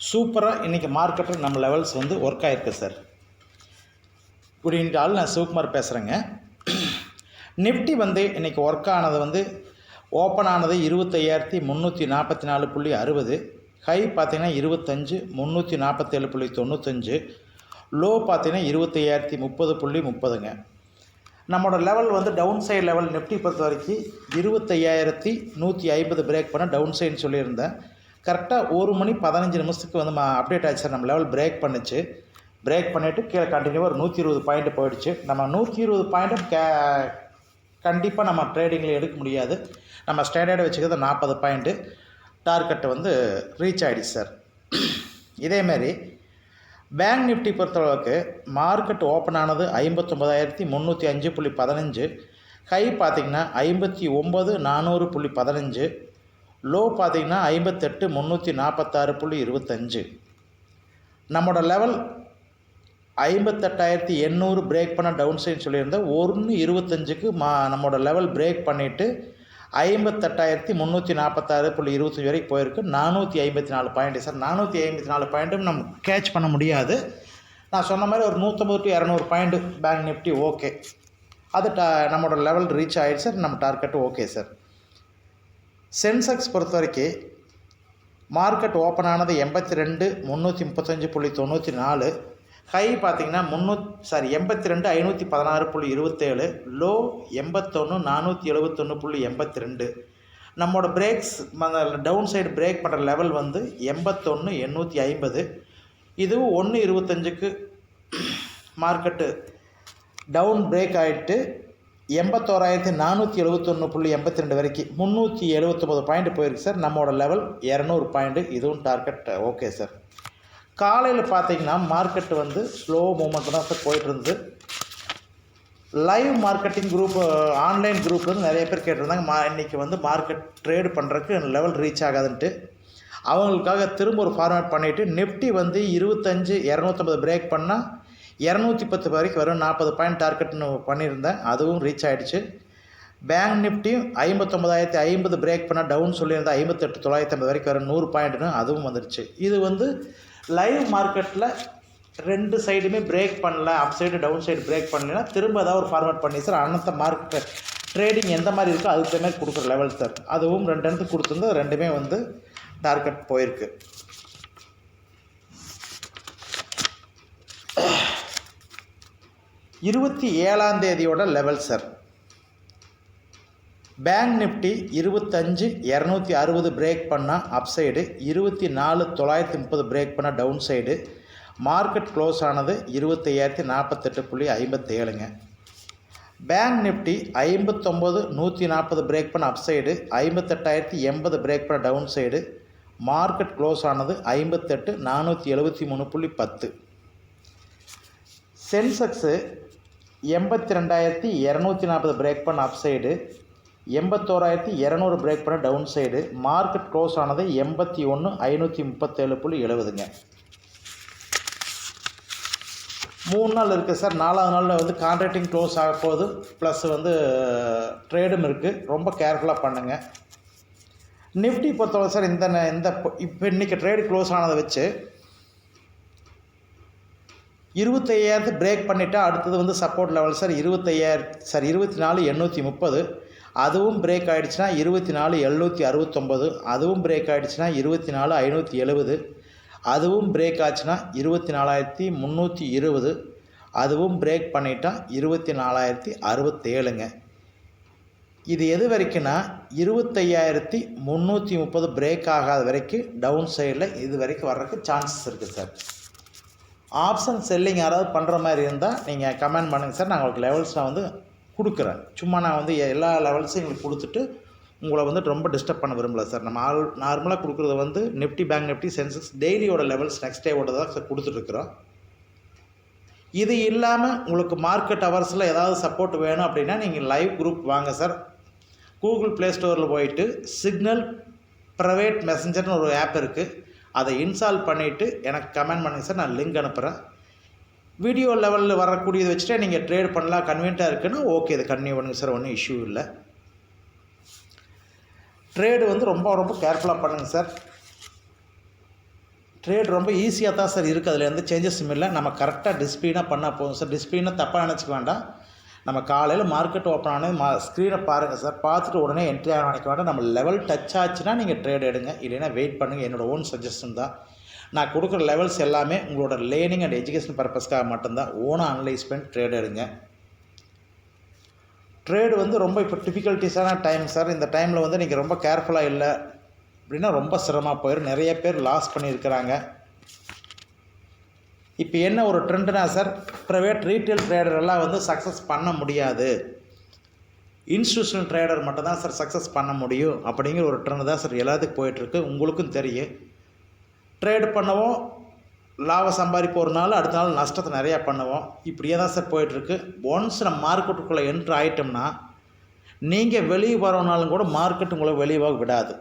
சூப்பராக இன்றைக்கி மார்க்கெட்டில் நம்ம லெவல்ஸ் வந்து ஒர்க் ஆகிருக்கு சார். குட் ஈவினிங் ஆல், நான் சிவகுமார் பேசுகிறேங்க. நிஃப்டி வந்து இன்றைக்கி ஒர்க் ஆனது வந்து ஓப்பன் ஆனது 25,344.60, ஹை பார்த்தீங்கன்னா 25,347.95, லோ பார்த்தீங்கன்னா 25,030.30ங்க. நம்மளோட லெவல் வந்து டவுன் சைடு லெவல் நிஃப்டி பொறுத்த வரைக்கும் 25,150 பிரேக் பண்ண டவுன் சைடுன்னு சொல்லியிருந்தேன். கரெக்டாக 1:15 வந்து அப்டேட் ஆச்சு சார். நம்ம லெவல் பிரேக் பண்ணிச்சு. பிரேக் பண்ணிவிட்டு கீழே கண்டினியூவாக ஒரு 120 பாயிண்ட் போயிடுச்சு. நம்ம 120 பாயிண்ட்டும் கண்டிப்பாக நம்ம ட்ரேடிங்கில் எடுக்க முடியாது. நம்ம ஸ்டாண்டர்டாக வச்சுக்கிறது 40 பாயிண்ட்டு டார்கெட்டு வந்து ரீச் ஆகிடுச்சு சார். இதேமாரி பேங்க் நிஃப்டி பொறுத்தளவுக்கு மார்க்கெட் ஓப்பன் ஆனது 59,305.15, ஹை பார்த்திங்கன்னா 59,400.15, லோ பார்த்திங்கன்னா 58,346.25. நம்மளோட லெவல் 58,800 பிரேக் பண்ண டவுன் சைடு சொல்லியிருந்தேன். 1:25க்கு நம்மளோட லெவல் பிரேக் பண்ணிவிட்டு 58,346.25 வரைக்கும் போயிருக்கு. 454 பாயிண்ட்டு சார். 454 பாயிண்ட்டும் நம்ம கேட்ச் பண்ண முடியாது. நான் சொன்ன மாதிரி ஒரு 150 to 200 point bank Nifty okay. அது நம்மளோட லெவல் ரீச் ஆகிடுச்சு சார். நம்ம டார்கெட்டு ஓகே சார். சென்செக்ஸ் பொறுத்த வரைக்கும் மார்க்கெட் ஓப்பன் ஆனது 82,335.94, ஹை பார்த்திங்கன்னா 82,516.27, லோ 81,471.82. நம்மளோட பிரேக்ஸ் டவுன் சைடு பிரேக் பண்ணுற லெவல் வந்து 81,850. இதுவும் 1:25க்கு மார்க்கெட்டு டவுன் பிரேக் ஆகிட்டு 81,471.82 வரைக்கும் 379 பாயிண்ட் போயிருக்கு சார். நம்மளோட லெவல் 200 பாயிண்ட்டு. இதுவும் டார்கெட் ஓகே சார். காலையில் பார்த்தீங்கன்னா மார்க்கெட்டு வந்து ஸ்லோ மூமெண்ட் தான் சார் போயிட்டு இருந்தது. Live marketing group online group வந்து நிறைய பேர் கேட்டிருந்தாங்க, இன்றைக்கி வந்து மார்க்கெட் ட்ரேடு பண்ணுறதுக்கு லெவல் ரீச் ஆகாதுன்ட்டு. அவங்களுக்காக திரும்ப ஒரு ஃபார்மேட் பண்ணிவிட்டு நிஃப்டி வந்து 25,250 பிரேக் பண்ணால் 210 வரைக்கும் வரும், 40 பாயிண்ட் டார்கெட்னு பண்ணியிருந்தேன். அதுவும் ரீச் ஆகிடுச்சு. பேங்க் நிஃப்டியும் 59,050 பிரேக் பண்ணால் டவுன் சொல்லியிருந்தேன். 58,950 வரைக்கும் வரும், 100 பாயிண்ட்னு அதுவும் வந்துடுச்சு. இது வந்து லைவ் மார்க்கெட்டில் ரெண்டு சைடுமே பிரேக் பண்ணல, up side down side break பண்ணலைன்னா திரும்ப ஏதாவது ஒரு ஃபார்மேட் பண்ணி சார் அன்னத்த மார்க்கெட் ட்ரேடிங் எந்த மாதிரி இருக்கோ அதுக்கு தகுந்த மாதிரி கொடுக்குற லெவல் சார். அதுவும் 2 இடத்துக்கு கொடுத்துருந்து ரெண்டுமே வந்து டார்கெட் போயிருக்கு. 27ஆம் தேதியோட level sir. Bank Nifty 25,260 break பண்ணால் அப் சைடு, 24,930 பிரேக் பண்ணால் டவுன் சைடு. மார்க்கெட் க்ளோஸ் ஆனது 25,048.57ங்க. பேங்க் நிஃப்டி 59,140 பிரேக் பண்ண அப் சைடு, 58,080 பிரேக் பண்ண டவுன் சைடு. மார்க்கெட் க்ளோஸ் ஆனது 58,473.10. சென்செக்ஸு 82,240 பிரேக் பண்ண அப் சைடு, 81,200 பிரேக் பண்ண டவுன் சைடு. மார்க்கெட் க்ளோஸ் ஆனது 81,537.70ங்க. 3 நாள் இருக்குது சார். 4ஆவது நாளில் வந்து கான்ட்ராக்டிங் க்ளோஸ் ஆக போகுது, ப்ளஸ் வந்து ட்ரேடும் இருக்குது. ரொம்ப கேர்ஃபுல்லாக பண்ணுங்கள். நிஃப்டி பொறுத்தவரை சார் இந்த இப்போ இன்றைக்கி ட்ரேடு க்ளோஸ் ஆனதை வச்சு 25,000 பிரேக் பண்ணிவிட்டால் அடுத்தது வந்து சப்போர்ட் லெவல் சார் 24,830. அதுவும் பிரேக் ஆகிடுச்சுன்னா 24,769. அதுவும் பிரேக் ஆகிடுச்சுன்னா 24,570. அதுவும் பிரேக் ஆச்சுன்னா 24,320. அதுவும் பிரேக் பண்ணிட்டால் 24,067ங்க. இது எது வரைக்கும்னா 25,330 பிரேக் ஆகாத வரைக்கும் டவுன் சைடில் இது வரைக்கும் வர்றதுக்கு சான்சஸ் இருக்குது சார். ஆப்ஷன் செல்லிங் யாராவது பண்ணுற மாதிரி இருந்தால் நீங்கள் கமெண்ட் பண்ணுங்கள் சார். நான் உங்களுக்கு லெவல்ஸ் நான் வந்து கொடுக்குறேன். சும்மா நான் வந்து எல்லா லெவல்ஸையும் எங்களுக்கு கொடுத்துட்டு உங்களை வந்து ரொம்ப டிஸ்டர்ப் பண்ண விரும்பல சார். நம்ம நார்மலாக கொடுக்குறது வந்து நிஃப்டி, பேங்க் நிஃப்டி, சென்செக்ஸ் டெய்லியோட லெவல்ஸ் நெக்ஸ்ட் டேவோட தான் சார் கொடுத்துட்ருக்குறோம். இது இல்லாமல் உங்களுக்கு மார்க்கெட் ஹவர்ஸில் ஏதாவது சப்போர்ட் வேணும் அப்படின்னா நீங்கள் லைவ் குரூப் வாங்க சார். கூகுள் ப்ளே ஸ்டோரில் போயிட்டு சிக்னல் ப்ரைவேட் மெசஞ்சர்னு ஒரு ஆப் இருக்குது, அதை இன்ஸ்டால் பண்ணிவிட்டு எனக்கு கமெண்ட் பண்ணுங்கள் சார். நான் லிங்க் அனுப்புகிறேன். வீடியோ லெவலில் வரக்கூடியதை வச்சுட்டே நீங்கள் ட்ரேட் பண்ணலாம், கன்வீனியண்ட்டாக இருக்குன்னா ஓகே, இது கன்டினியூ பண்ணுங்கள் சார், ஒன்றும் இஷ்யூ இல்லை. ட்ரேடு வந்து ரொம்ப ரொம்ப கேர்ஃபுல்லாக பண்ணுங்கள் சார். ட்ரேட் ரொம்ப ஈஸியாக தான் சார் இருக்குது. அதில் எந்த சேஞ்சஸும் இல்லை. நம்ம கரெக்டாக டிசிப்ளினாக பண்ணால் போதும் சார். டிசிப்ளினாக தப்பாக நினச்சிக்க வேண்டாம். நம்ம காலையில் மார்க்கெட் ஓப்பன் ஆனது ஸ்க்ரீனை பாருங்கள் சார். பார்த்துட்டு உடனே என்ட்ரி ஆக நினைக்க வேண்டாம். நம்ம லெவல் டச் ஆச்சுன்னா நீங்கள் ட்ரேட் எடுங்க, இல்லைன்னா வெயிட் பண்ணுங்கள். என்னோடய ஓன் சஜஷன் தான். நான் கொடுக்குற லெவல்ஸ் எல்லாமே உங்களோட லேர்னிங் அண்ட் எஜுகேஷன் பர்பஸ்க்காக மட்டும்தான். ஓனாக அனலைஸ் பண்ணி ட்ரேட் எடுங்க. ட்ரேடு வந்து ரொம்ப இப்போ டிஃபிகல்ட்டிஸான டைம் சார். இந்த டைமில் வந்து நீங்கள் ரொம்ப கேர்ஃபுல்லாக இல்லை அப்படின்னா ரொம்ப சிரமமாக போயிடும். நிறைய பேர் லாஸ் பண்ணியிருக்கிறாங்க. இப்போ என்ன ஒரு ட்ரெண்டுனா சார், ப்ரைவேட் ரீட்டைல் ட்ரேடர் எல்லாம் வந்து சக்ஸஸ் பண்ண முடியாது, இன்ஸ்டியூஷனல் ட்ரேடர் மட்டும் தான் சார் சக்ஸஸ் பண்ண முடியும் அப்படிங்கிற ஒரு ட்ரெண்டு தான் சார் எல்லாத்துக்கும் போயிட்டுருக்கு. உங்களுக்கும் தெரியும். ட்ரேடு பண்ணுவோம், லாபம் சம்பாதிப்போம், ஒரு நாள் அடுத்த நாள் நஷ்டத்தை நிறையா பண்ணுவோம். இப்படியே தான் சார் போயிட்டுருக்கு. ஒன்ஸ் நம்ம மார்க்கெட்டுக்குள்ளே என்ட்ரு ஆகிட்டோம்னா நீங்கள் வெளியே வரனாலும் கூட மார்க்கெட் உங்களை வெளியே விடாது.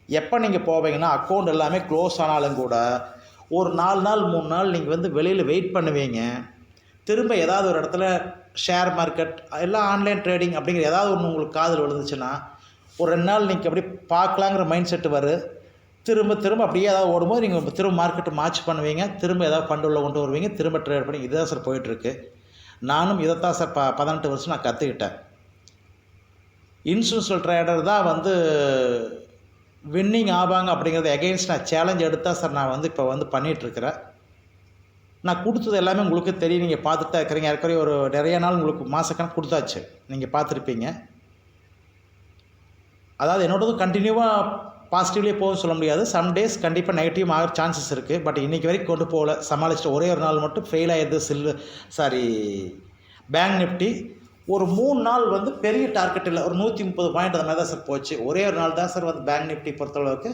எப்போ நீங்கள் போவீங்கன்னா அக்கௌண்ட் எல்லாமே க்ளோஸ் ஆனாலும் கூட ஒரு 4 நாள் 3 நாள் நீங்கள் வந்து வெளியில் வெயிட் பண்ணுவீங்க. திரும்ப ஏதாவது ஒரு இடத்துல ஷேர் மார்க்கெட் எல்லாம் ஆன்லைன் ட்ரேடிங் அப்படிங்கிற ஏதாவது ஒன்று உங்களுக்கு காதில் விழுந்துச்சுன்னா ஒரு 2 நாள் நீங்கள் அப்படி பார்க்கலாங்கிற மைண்ட் செட்டு வரும். திரும்ப அப்படியே ஏதாவது ஓடும்போது நீங்கள் திரும்ப மார்க்கெட்டை மார்ச் பண்ணுவீங்க, திரும்ப ஏதாவது ஃபண்டு உள்ள கொண்டு வருவீங்க, திரும்ப ட்ரேட் பண்ணி இதுதான் சார் போயிட்டுருக்கு. நானும் இதைத்தான் சார் 18 வருஷம் நான் கற்றுக்கிட்டேன். இன்ஸ்டியூஷனல் ட்ரேடர் தான் வந்து வின்னிங் ஆவாங்க அப்படிங்கிறத எகெயின்ஸ்ட் நான் சேலஞ்ச் எடுத்தால் சார் நான் வந்து இப்போ வந்து பண்ணிகிட்ருக்கிறேன். நான் கொடுத்தது எல்லாமே உங்களுக்கு தெரியும், நீங்கள் பார்த்துட்டு தான் இருக்கிறீங்க. ஏற்கனவே ஒரு நிறைய நாள் உங்களுக்கு மாதக்கணக்கு கொடுத்தாச்சு, நீங்கள் பார்த்துருப்பீங்க. அதாவது என்னோடது கண்டினியூவாக பாசிட்டிவ்லேயே போகும் சொல்ல முடியாது. சம் டேஸ் கண்டிப்பாக நெகட்டிவ் ஆகிற சான்சஸ் இருக்குது. பட் இன்றைக்கி வரைக்கும் கொண்டு போகல, சமாளிச்சுட்டு ஒரே ஒரு நாள் மட்டும் ஃபெயில் ஆகிடுது. பேங்க் நிஃப்டி ஒரு 3 நாள் வந்து பெரிய டார்கெட் இல்லை, ஒரு 130 பாயிண்ட் அந்த மாதிரி தான் சார் போச்சு. ஒரே ஒரு நாள் தான் சார் வந்து பேங்க் நிஃப்டி பொறுத்தளவுக்கு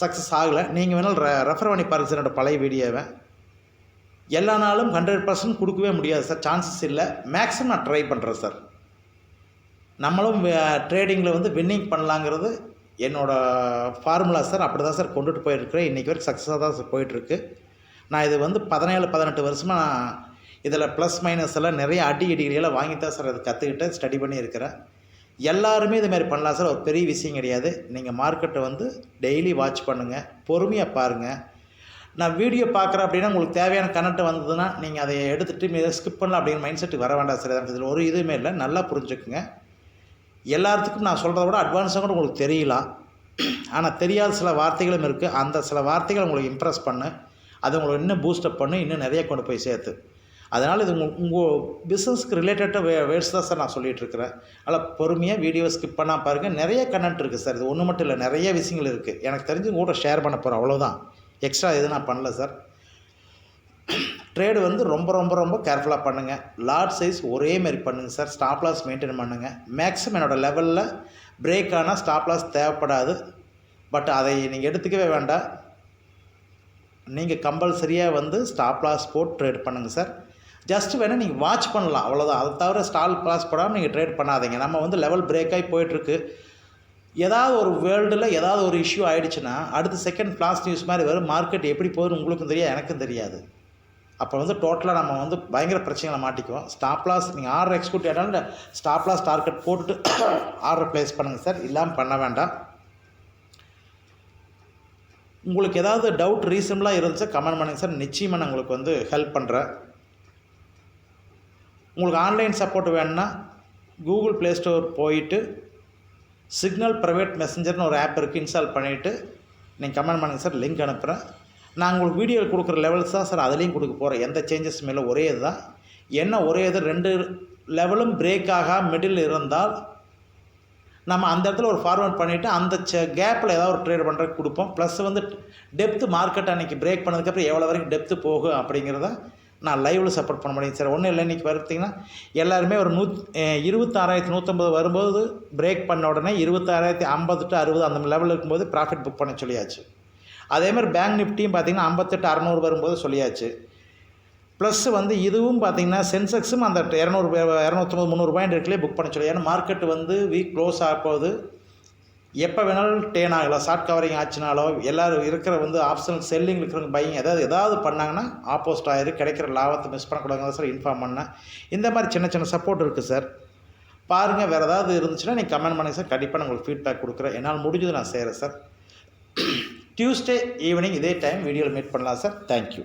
சக்ஸஸ் ஆகலை. நீங்கள் வேணாலும் ரெஃபர் பண்ணி பாருங்கள் சார் என்னோடய பழைய வீடியோவை. எல்லா நாளும் 100% கொடுக்கவே முடியாது சார், சான்சஸ் இல்லை. மேக்ஸிமம் நான் ட்ரை பண்ணுறேன் சார். நம்மளும் ட்ரேடிங்கில் வந்து வின்னிங் பண்ணலாங்கிறது என்னோடய ஃபார்முலா சார். அப்படி தான் சார் கொண்டுட்டு போயிருக்கிறேன். இன்றைக்கி வரைக்கும் சக்ஸஸாக தான் சார் போயிட்டுருக்கு. நான் இது வந்து 17-18 வருஷமாக நான் இதில் ப்ளஸ் மைனஸ் எல்லாம் நிறைய டிகிரியெல்லாம் வாங்கி தான் சார் அது கற்றுக்கிட்டேன், ஸ்டடி பண்ணியிருக்கிறேன். எல்லாருமே இதுமாதிரி பண்ணலாம் சார், ஒரு பெரிய விஷயம் கிடையாது. நீங்கள் மார்க்கெட்டை வந்து டெய்லி வாட்ச் பண்ணுங்கள், பொறுமையாக பாருங்கள். நான் வீடியோ பார்க்குறேன் அப்படின்னா உங்களுக்கு தேவையான கனெக்ட் வந்ததுன்னா நீங்கள் அதை எடுத்துகிட்டு ஸ்கிப் பண்ணலாம் அப்படிங்கிற மைண்ட் செட்டுக்கு வர வேண்டாம் சார். எனக்கு இதில் ஒரு இதுவுமே இல்லை, நல்லா புரிஞ்சுக்குங்க. எல்லாத்துக்கும் நான் சொல்கிறத விட அட்வான்ஸாக கூட உங்களுக்கு தெரியலாம், ஆனால் தெரியாத சில வார்த்தைகளும் இருக்குது. அந்த சில வார்த்தைகளை உங்களுக்கு இம்ப்ரெஸ் பண்ணு, அது உங்களுக்கு இன்னும் பூஸ்டப் பண்ணு, இன்னும் நிறைய கொண்டு போய் சேர்த்து. அதனால் இது உங்கள் பிஸ்னஸ்க்கு ரிலேட்டடாக வேர்ட்ஸ் தான் சார் நான் சொல்லிகிட்ருக்கிறேன். அதனால் பொறுமையாக வீடியோ ஸ்கிப் பண்ணால் பாருங்கள். நிறைய கண்டென்ட் இருக்குது சார். இது ஒன்று மட்டும் இல்லை, நிறைய விஷயங்கள் இருக்குது. எனக்கு தெரிஞ்சு உங்க கூட ஷேர் பண்ண போகிறேன், அவ்வளோதான். எக்ஸ்ட்ரா எதுவும் நான் பண்ணல சார். ட்ரேடு வந்து ரொம்ப ரொம்ப ரொம்ப கேர்ஃபுல்லாக பண்ணுங்கள். லாட் சைஸ் ஒரே மாதிரி பண்ணுங்கள் சார். ஸ்டாப் லாஸ் மெயின்டைன் பண்ணுங்கள். மேக்ஸிமம் என்னோடய லெவலில் பிரேக் ஆனால் ஸ்டாப் லாஸ் தேவைப்படாது. பட் அதை நீங்கள் எடுத்துக்கவே வேண்டாம். நீங்கள் கம்பல்சரியாக வந்து ஸ்டாப் லாஸ் போட்டு ட்ரேட் பண்ணுங்கள் சார். ஜஸ்ட் வேணால் நீங்கள் வாட்ச் பண்ணலாம், அவ்வளோதான். அதை தவிர ஸ்டாப் லாஸ் போடாமல் நீங்கள் ட்ரேட் பண்ணாதீங்க. நம்ம வந்து லெவல் பிரேக் ஆகி போயிட்டுருக்கு. ஏதாவது ஒரு வேர்ல்டில் ஏதாவது ஒரு இஷ்யூ ஆகிடுச்சுன்னா அடுத்து செகண்ட் ஃப்ளாஷ் நியூஸ் மாதிரி வரும். மார்க்கெட் எப்படி போகுதுன்னு உங்களுக்கும் தெரியாது, எனக்கும் தெரியாது. அப்போ வந்து டோட்டலாக நம்ம வந்து பயங்கர பிரச்சனைகளை மாட்டிக்குவோம். ஸ்டாப் லாஸ் நீங்கள் ஆர்டர் எக்ஸிக்யூட் ஆகிட்டாலும் ஸ்டாப் லாஸ் டார்கெட் போட்டுட்டு ஆர்டர் ப்ளேஸ் பண்ணுங்கள் சார், இல்லாமல் பண்ண வேண்டாம். உங்களுக்கு ஏதாவது டவுட் ரீசனபிளாக இருந்துச்சா கமெண்ட் பண்ணுங்கள் சார். நிச்சயமாக நான் உங்களுக்கு வந்து ஹெல்ப் பண்ணுறேன். உங்களுக்கு ஆன்லைன் சப்போர்ட் வேணும்னா கூகுள் ப்ளே ஸ்டோர் போயிட்டு சிக்னல் ப்ரைவேட் மெசஞ்சர்னு ஒரு ஆப் இருக்குது, இன்ஸ்டால் பண்ணிவிட்டு நீங்கள் கமெண்ட் பண்ணுங்கள் சார், லிங்க் அனுப்புகிறேன். நான் உங்களுக்கு வீடியோவில் கொடுக்குற லெவல்ஸ் தான் சார் அதுலேயும் கொடுக்க போகிறேன். எந்த சேஞ்சஸும் இல்லை, ஒரே இது தான். என்ன ஒரே இது, 2 லெவலும் பிரேக் ஆகா மிடில் இருந்தால் நம்ம அந்த இடத்துல ஒரு ஃபார்வர்ட் பண்ணிவிட்டு அந்த கேப்பில் ஏதாவது ஒரு ட்ரேட் பண்ணுறதுக்கு கொடுப்போம். ப்ளஸ் வந்து டெப்த்து மார்க்கெட் அன்றைக்கி பிரேக் பண்ணதுக்கப்புறம் எவ்வளோ வரைக்கும் டெப்த்து போகும் அப்படிங்கிறத நான் லைவில் சப்போர்ட் பண்ண முடியும் சார். ஒன்றும் இல்லை, இன்றைக்கி பார்த்தீங்கன்னா எல்லாருமே ஒரு 26,150 வரும்போது பிரேக் பண்ண உடனே 26,050 to 60 அந்த லெவலில் இருக்கும்போது ப்ராஃபிட் புக் பண்ண சொல்லியாச்சு. அதேமாதிரி பேங்க் நிஃப்டியும் பார்த்திங்கன்னா 58,600 வரும்போது சொல்லியாச்சு. ப்ளஸ் வந்து இதுவும் பார்த்திங்கன்னா சென்செக்ஸும் அந்த 200 250 300 பாயிண்ட் இருக்குல்லே புக் பண்ண சொல்லி. ஏன்னா மார்க்கெட் வந்து வீக் க்ளோஸ் ஆகும்போது எப்போ வேணாலும் டேன் ஆகலாம். ஷார்ட் கவரிங் ஆச்சுனாலோ எல்லோரும் இருக்கிற வந்து ஆப்ஷனல் செல்லிங் இருக்கிறவங்க பையிங் ஏதாவது பண்ணாங்கன்னா ஆப்போசிட் ஆயிரு, கிடைக்கிற லாபத்தை மிஸ் பண்ணக்கூடாதுங்க சார் இன்ஃபார்ம் பண்ணேன். இந்த மாதிரி சின்ன சின்ன சப்போர்ட் இருக்குது சார். பாருங்கள், வேறு ஏதாவது இருந்துச்சுன்னா நீங்கள் கமெண்ட் பண்ணுங்கள் சார். கண்டிப்பாக நான் உங்களுக்கு ஃபீட்பேக் கொடுக்குறேன். என்னால் முடிஞ்சது நான் செய்கிறேன் சார். டியூஸ்டே ஈவினிங் இதே டைம் வீடியோவில் மீட் பண்ணலாம் சார். தேங்க்யூ.